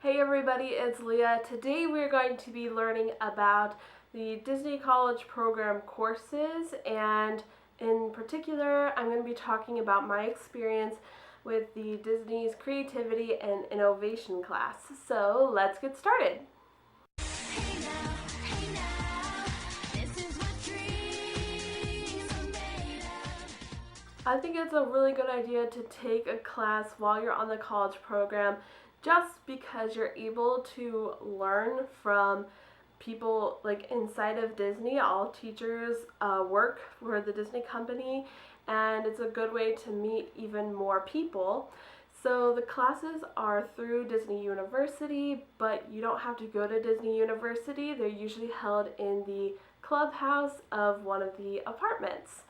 Hey everybody, it's Leah. Today we're going to be learning about the Disney College Program courses, and in particular I'm going to be talking about my experience with the Disney's Creativity and Innovation class. So let's get started. I think it's a really good idea to take a class while you're on the college program just because you're able to learn from people like inside of Disney. All teachers work for the Disney company, and it's a good way to meet even more people. So the classes are through Disney University, but you don't have to go to Disney University. They're usually held in the clubhouse of one of the apartments.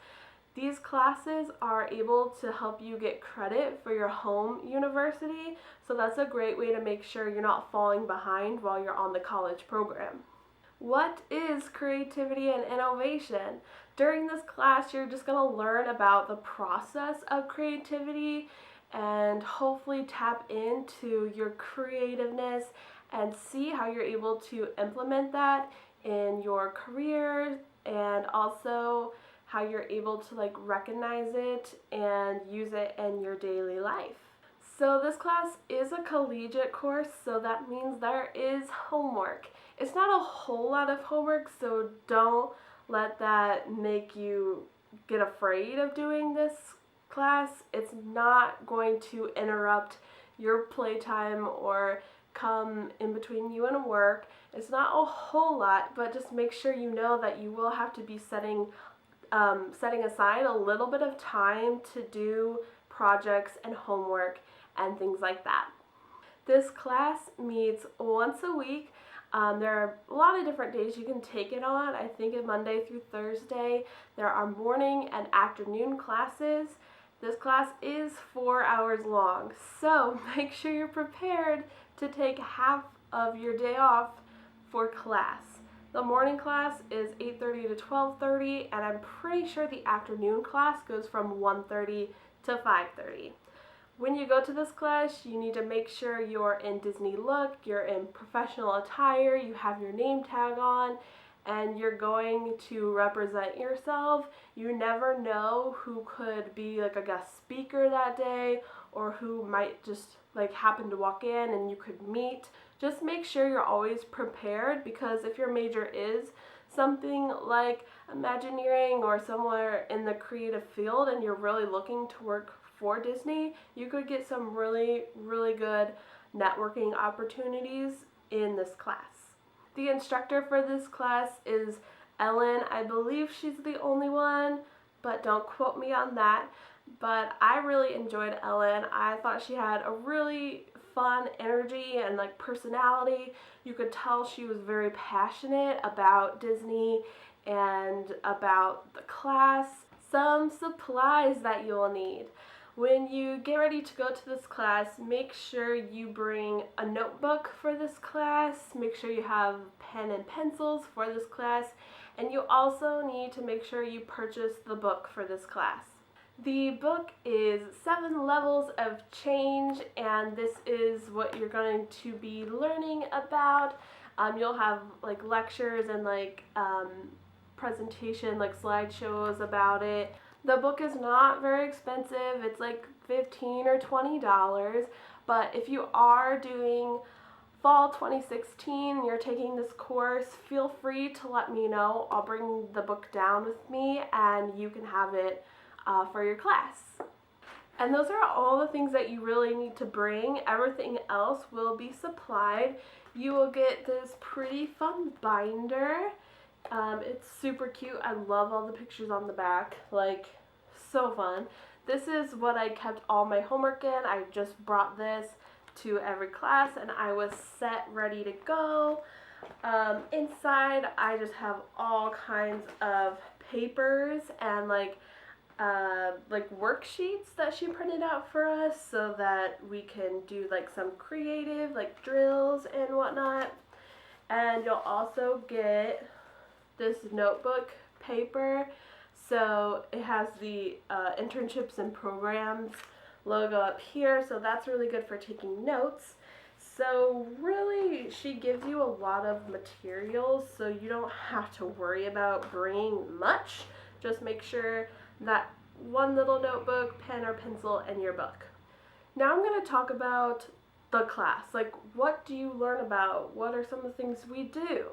These classes are able to help you get credit for your home university, so that's a great way to make sure you're not falling behind while you're on the college program. What is creativity and innovation? During this class, you're just going to learn about the process of creativity and hopefully tap into your creativeness and see how you're able to implement that in your career, and also how you're able to recognize it and use it in your daily life. So this class is a collegiate course, so that means there is homework. It's not a whole lot of homework, so don't let that make you get afraid of doing this class. It's not going to interrupt your playtime or come in between you and work. It's not a whole lot, but just make sure you know that you will have to be setting aside a little bit of time to do projects and homework and things like that. This class meets once a week. There are a lot of different days you can take it on. I think it's Monday through Thursday. There are morning and afternoon classes. This class is 4 hours long, so make sure you're prepared to take half of your day off for class. The morning class is 8:30 to 12:30, and I'm pretty sure the afternoon class goes from 1:30 to 5:30. When you go to this class, you need to make sure you're in Disney look, you're in professional attire, you have your name tag on, and you're going to represent yourself. You never know who could be a guest speaker that day, or who might just happen to walk in and you could meet. Just make sure you're always prepared, because if your major is something like Imagineering or somewhere in the creative field and you're really looking to work for Disney, you could get some really good networking opportunities in this class. The instructor for this class is Ellen. I believe she's the only one, but don't quote me on that. But I really enjoyed Ellen. I thought she had a really fun energy and personality. You could tell she was very passionate about Disney and about the class. Some supplies that you'll need. When you get ready to go to this class, make sure you bring a notebook for this class. Make sure you have pen and pencils for this class, and you also need to make sure you purchase the book for this class. The book is 7 Levels of Change, and this is what you're going to be learning about. You'll have lectures and presentation, slideshows about it. The book is not very expensive. It's $15 or $20, but if you are doing fall 2016, you're taking this course, feel free to let me know. I'll bring the book down with me and you can have it for your class. And those are all the things that you really need to bring. Everything else will be supplied. You will get this pretty fun binder. It's super cute. I love all the pictures on the back. So fun. This is what I kept all my homework in. I just brought this to every class and I was set, ready to go. Inside I just have all kinds of papers and worksheets that she printed out for us so that we can do some creative drills and whatnot. And you'll also get this notebook paper. So it has the internships and programs logo up here, so that's really good for taking notes. So really, she gives you a lot of materials, so you don't have to worry about bringing much. Just make sure that one little notebook, pen or pencil, and your book. Now I'm going to talk about the class. Like, what do you learn about? What are some of the things we do?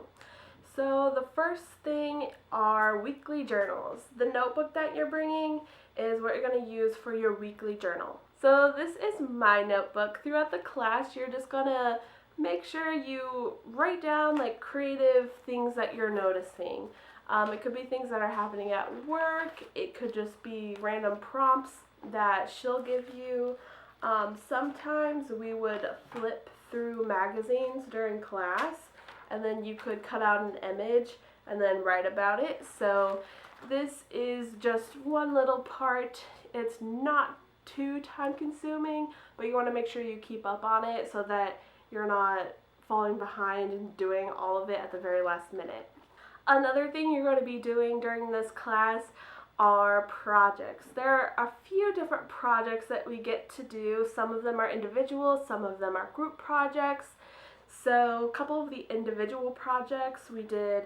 So the first thing are weekly journals. The notebook that you're bringing is what you're going to use for your weekly journal. So this is my notebook. Throughout the class, you're just going to make sure you write down like creative things that you're noticing. It could be things that are happening at work. It could just be random prompts that she'll give you. Sometimes we would flip through magazines during class, and then you could cut out an image and then write about it. So this is just one little part. It's not too time consuming, but you want to make sure you keep up on it so that you're not falling behind and doing all of it at the very last minute. Another thing you're going to be doing during this class are projects. There are a few different projects that we get to do. Some of them are individual, some of them are group projects. So a couple of the individual projects, we did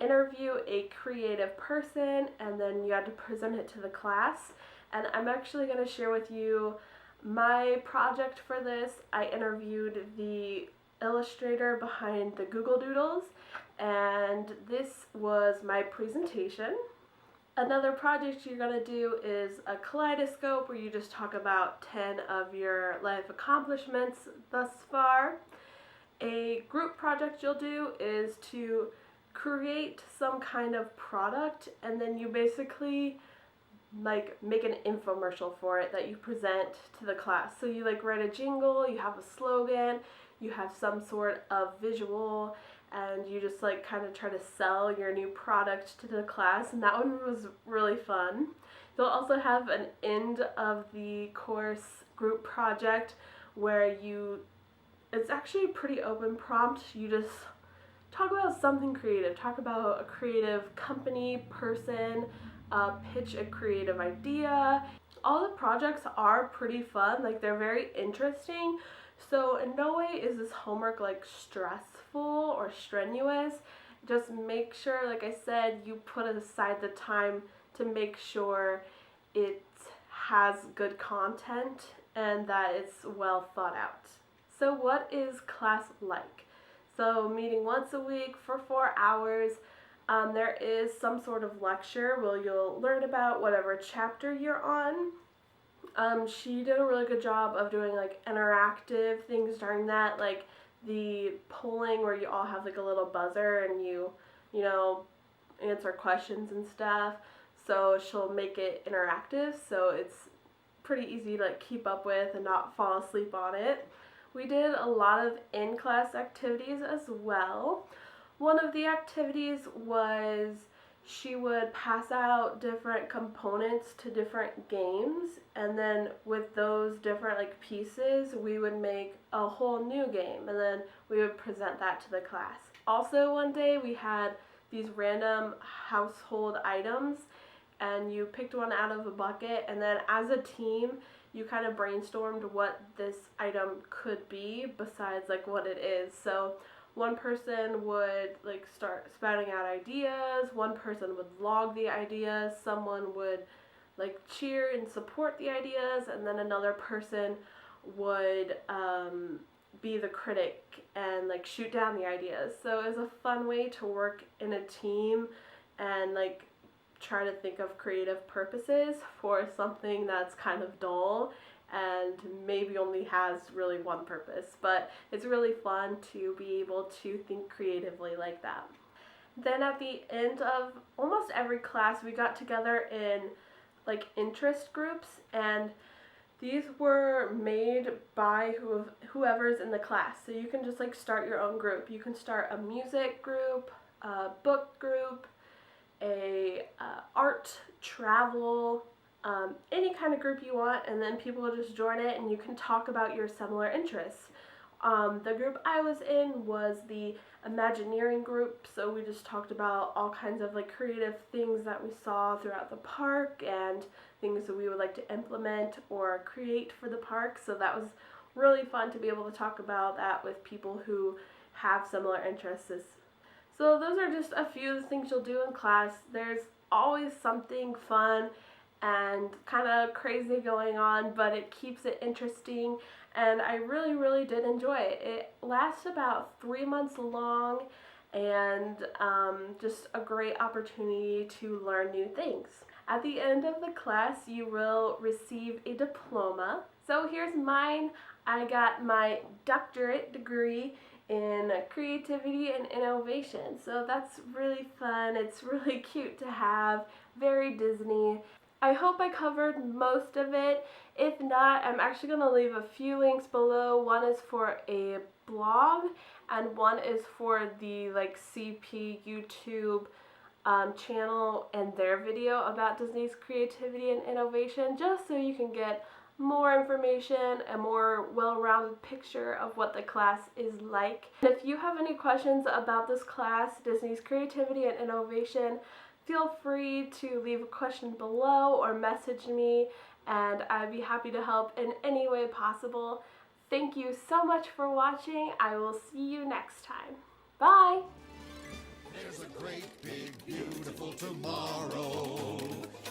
interview a creative person, and then you had to present it to the class. And I'm actually going to share with you my project for this. I interviewed the illustrator behind the Google Doodles, and this was my presentation. Another project you're going to do is a kaleidoscope, where you just talk about 10 of your life accomplishments thus far. A group project you'll do is to create some kind of product, and then you basically like make an infomercial for it that you present to the class. So you like write a jingle, you have a slogan, you have some sort of visual, and you just like kind of try to sell your new product to the class, and that one was really fun. You'll also have an end of the course group project where it's actually a pretty open prompt. You just talk about something creative, talk about a creative company, person, pitch a creative idea. All the projects are pretty fun, like they're very interesting. So in no way is this homework like stressful or strenuous. Just make sure, like I said, you put aside the time to make sure it has good content and that it's well thought out. So what is class like? So meeting once a week for 4 hours. There is some sort of lecture where you'll learn about whatever chapter you're on. She did a really good job of doing like interactive things during that, like the polling where you all have like a little buzzer and you answer questions and stuff. So she'll make it interactive, so it's pretty easy to like keep up with and not fall asleep on it. We did a lot of in-class activities as well. One of the activities was she would pass out different components to different games, and then with those different like pieces we would make a whole new game, and then we would present that to the class. Also one day we had these random household items, and you picked one out of a bucket, and then as a team you kind of brainstormed what this item could be besides like what it is. So one person would like start spouting out ideas, one person would log the ideas, someone would like cheer and support the ideas, and then another person would be the critic and like shoot down the ideas. So it was a fun way to work in a team and like try to think of creative purposes for something that's kind of dull and maybe only has really one purpose, but it's really fun to be able to think creatively like that. Then at the end of almost every class we got together in like interest groups, and these were made by whoever's in the class. So you can just like start your own group. You can start a music group, a book group, a art, travel, any kind of group you want, and then people will just join it and you can talk about your similar interests. The group I was in was the Imagineering group, so we just talked about all kinds of like creative things that we saw throughout the park and things that we would like to implement or create for the park. So that was really fun to be able to talk about that with people who have similar interests. So those are just a few of the things you'll do in class. There's always something fun and kind of crazy going on, but it keeps it interesting, and I really did enjoy it. It lasts about 3 months long, and just a great opportunity to learn new things. At the end of the class, you will receive a diploma. So here's mine. I got my doctorate degree in creativity and innovation. So that's really fun. It's really cute to have, very Disney. I hope I covered most of it. If not, I'm actually going to leave a few links below. One is for a blog, and one is for the CP YouTube channel and their video about Disney's creativity and innovation, just so you can get more information, a more well-rounded picture of what the class is like. And if you have any questions about this class, Disney's creativity and innovation, feel free to leave a question below or message me, and I'd be happy to help in any way possible. Thank you so much for watching. I will see you next time. Bye! There's a great, big, beautiful tomorrow,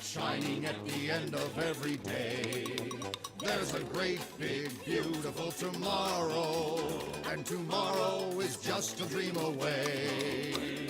shining at the end of every day. There's a great, big, beautiful tomorrow, and tomorrow is just a dream away.